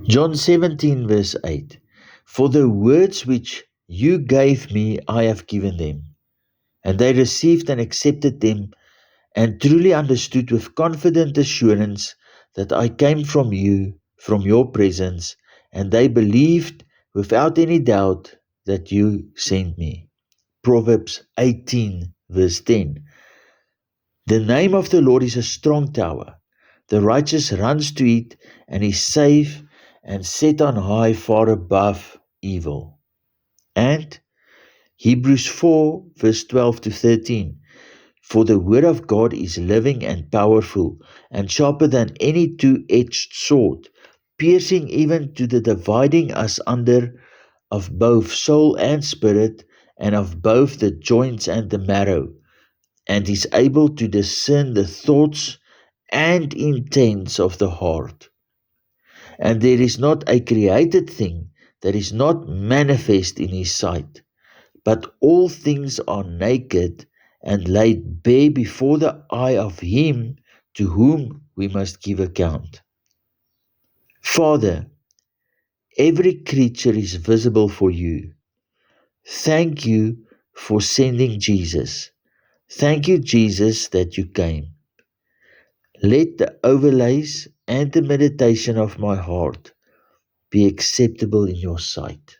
John 17 verse 8. For the words which you gave me, I have given them. And they received and accepted them, and truly understood with confident assurance that I came from you, from your presence, and they believed without any doubt that you sent me. Proverbs 18 verse 10. The name of the Lord is a strong tower. The righteous runs to it and is safe and set on high far above evil. And Hebrews 4 verse 12 to 13. For the word of God is living and powerful and sharper than any two-edged sword, piercing even to the dividing asunder of both soul and spirit, and of both the joints and the marrow, and is able to discern the thoughts and intents of the heart. And there is not a created thing that is not manifest in his sight, but all things are naked and laid bare before the eye of him to whom we must give account. Father, every creature is visible for you. Thank you for sending Jesus. Thank you, Jesus, that you came. Let the overlays and the meditation of my heart be acceptable in your sight.